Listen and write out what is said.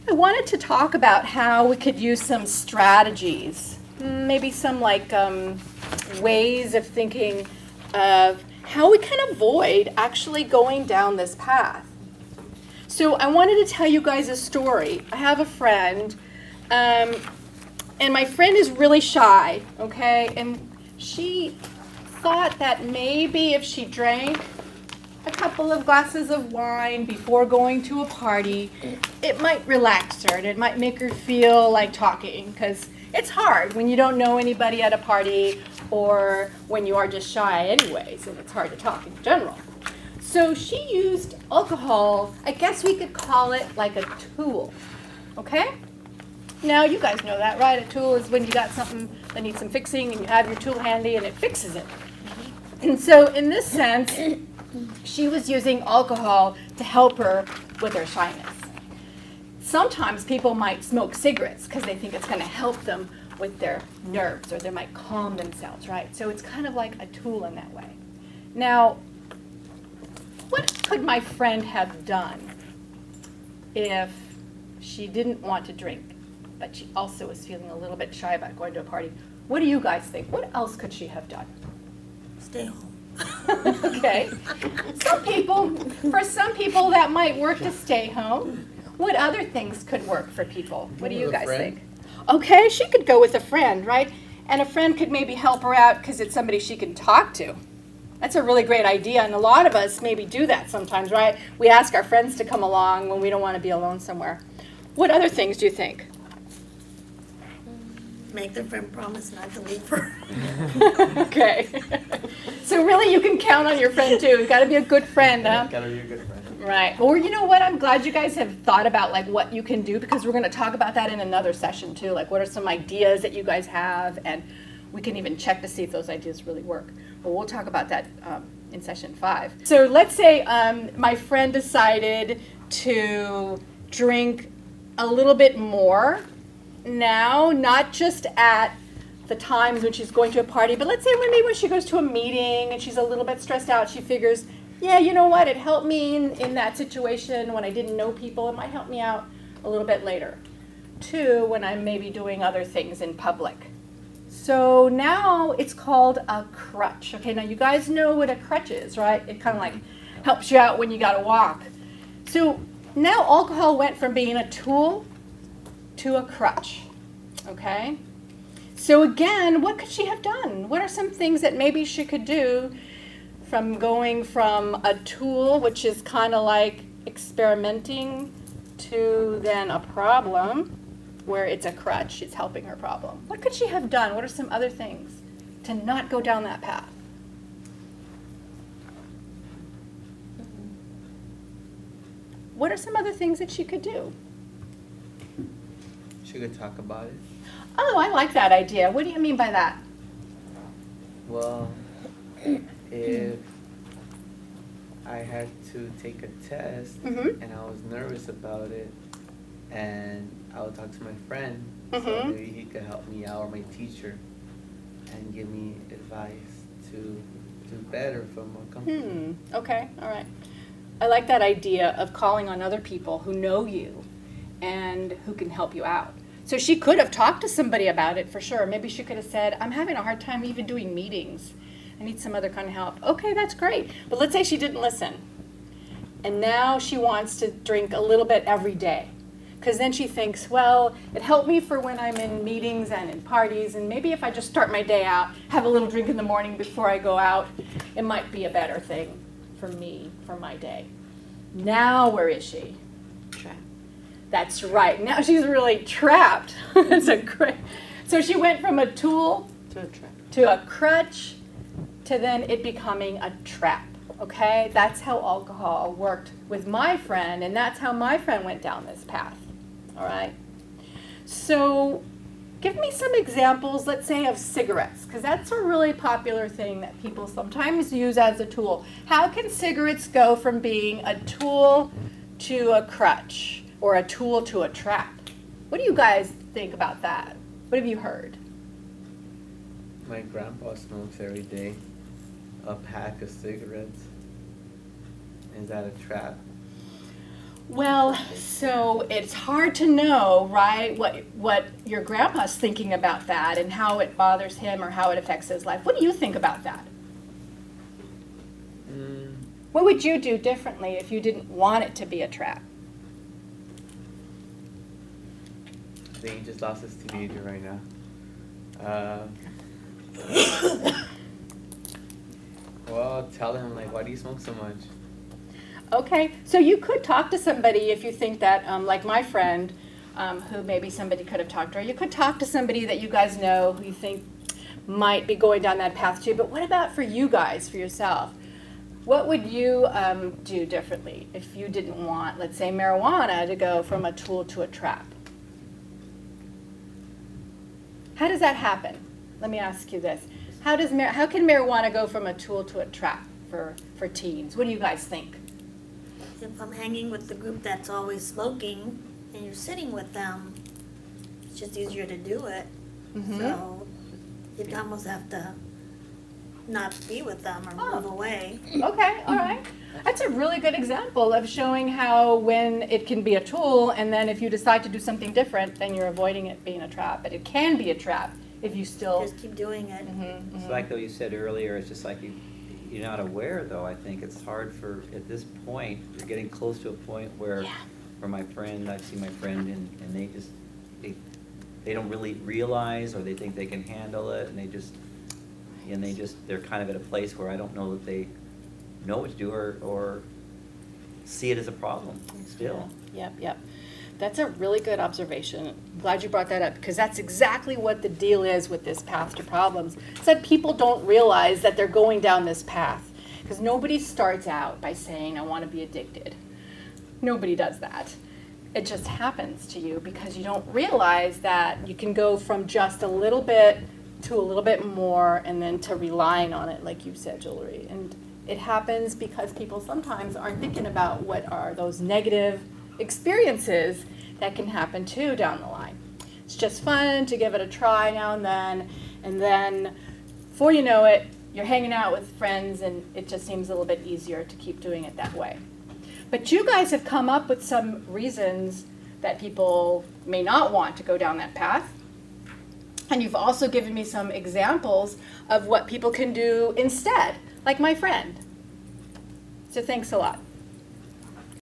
I wanted to talk about how we could use some strategies, maybe some like ways of thinking of how we can avoid actually going down this path. So I wanted to tell you guys a story. I have a friend, and my friend is really shy, okay? And she thought that maybe if she drank a couple of glasses of wine before going to a party, it might relax her and it might make her feel like talking, because it's hard when you don't know anybody at a party or when you are just shy anyways, and it's hard to talk in general. So she used alcohol, I guess we could call it like a tool, okay? Now you guys know that, right? A tool is when you got something that needs some fixing and you have your tool handy and it fixes it. And so in this sense, she was using alcohol to help her with her shyness. Sometimes people might smoke cigarettes because they think it's going to help them with their nerves, or they might calm themselves, right? So it's kind of like a tool in that way. Now, what could my friend have done if she didn't want to drink, but she also was feeling a little bit shy about going to a party? What do you guys think? What else could she have done? Stay home. Okay. For some people that might work to stay home. What other things could work for people? What do you guys think? Okay, she could go with a friend, right? And a friend could maybe help her out because it's somebody she can talk to. That's a really great idea, and a lot of us maybe do that sometimes, right? We ask our friends to come along when we don't want to be alone somewhere. What other things do you think? Make the friend promise not to leave her. Okay. So really you can count on your friend too. You've got to be a good friend, huh? Gotta be a good friend. Right. Or you know what? I'm glad you guys have thought about like what you can do, because we're going to talk about that in another session too. Like what are some ideas that you guys have, and we can even check to see if those ideas really work. But we'll talk about that in session 5. So let's say my friend decided to drink a little bit more now, not just at the times when she's going to a party, but let's say maybe when she goes to a meeting and she's a little bit stressed out, she figures, yeah, you know what, it helped me in that situation when I didn't know people. It might help me out a little bit later. 2, when I'm maybe doing other things in public. So now it's called a crutch. Okay, now you guys know what a crutch is, right? It kind of like helps you out when you got to walk. So now alcohol went from being a tool to a crutch, okay? So again, what could she have done? What are some things that maybe she could do from going from a tool, which is kind of like experimenting, to then a problem, where it's a crutch, it's helping her problem. What could she have done? What are some other things to not go down that path? What are some other things that she could do? She could talk about it. Oh, I like that idea. What do you mean by that? Well, if I had to take a test Mhm. and I was nervous about it, and I would talk to my friend, so Mhm. maybe he could help me out, or my teacher, and give me advice to do better, feel more comfortable. Okay, all right. I like that idea of calling on other people who know you and who can help you out. So she could have talked to somebody about it for sure. Maybe she could have said, I'm having a hard time even doing meetings. I need some other kind of help. Okay, that's great. But let's say she didn't listen. And now she wants to drink a little bit every day. Because then she thinks, well, it helped me for when I'm in meetings and in parties, and maybe if I just start my day out, have a little drink in the morning before I go out, it might be a better thing for me, for my day. Now where is she? Trapped. That's right. Now she's really trapped. That's a great. So she went from a tool To a trap. to a crutch to then it becoming a trap. Okay? That's how alcohol worked with my friend, and that's how my friend went down this path. All right? So give me some examples, let's say, of cigarettes, because that's a really popular thing that people sometimes use as a tool. How can cigarettes go from being a tool to a crutch, or a tool to a trap? What do you guys think about that? What have you heard? My grandpa smokes every day a pack of cigarettes. Is that a trap? Well, so it's hard to know, right, what your grandpa's thinking about that and how it bothers him or how it affects his life. What do you think about that? What would you do differently if you didn't want it to be a trap? I think he just lost his teenager right now. Well, tell him, like, why do you smoke so much? Okay, so you could talk to somebody if you think that, like my friend, who maybe somebody could have talked to her, you could talk to somebody that you guys know who you think might be going down that path too. But what about for you guys, for yourself? What would you do differently if you didn't want, let's say, marijuana to go from a tool to a trap? How does that happen? Let me ask you this. How can marijuana go from a tool to a trap for teens? What do you guys think? If I'm hanging with the group that's always smoking and you're sitting with them, it's just easier to do it. Mm-hmm. So you'd almost have to not be with them or move away. Okay, all right. That's a really good example of showing how when it can be a tool, and then if you decide to do something different, then you're avoiding it being a trap. But it can be a trap if you still. Just keep doing it. Mm-hmm, It's like though you said earlier, it's just like you're not aware though. I think it's hard at this point, you're getting close to a point where, Yeah. for my friend, I've seen my friend and they don't really realize or they think they can handle it and they're kind of at a place where I don't know that they know what to do or see it as a problem still. Yep. That's a really good observation. I'm glad you brought that up because that's exactly what the deal is with this path to problems. It's that people don't realize that they're going down this path because nobody starts out by saying, I want to be addicted. Nobody does that. It just happens to you because you don't realize that you can go from just a little bit to a little bit more and then to relying on it, like you said, Jewelry. And it happens because people sometimes aren't thinking about what are those negative experiences that can happen too down the line. It's just fun to give it a try now and then before you know it, you're hanging out with friends and it just seems a little bit easier to keep doing it that way. But you guys have come up with some reasons that people may not want to go down that path. And you've also given me some examples of what people can do instead, like my friend. So thanks a lot.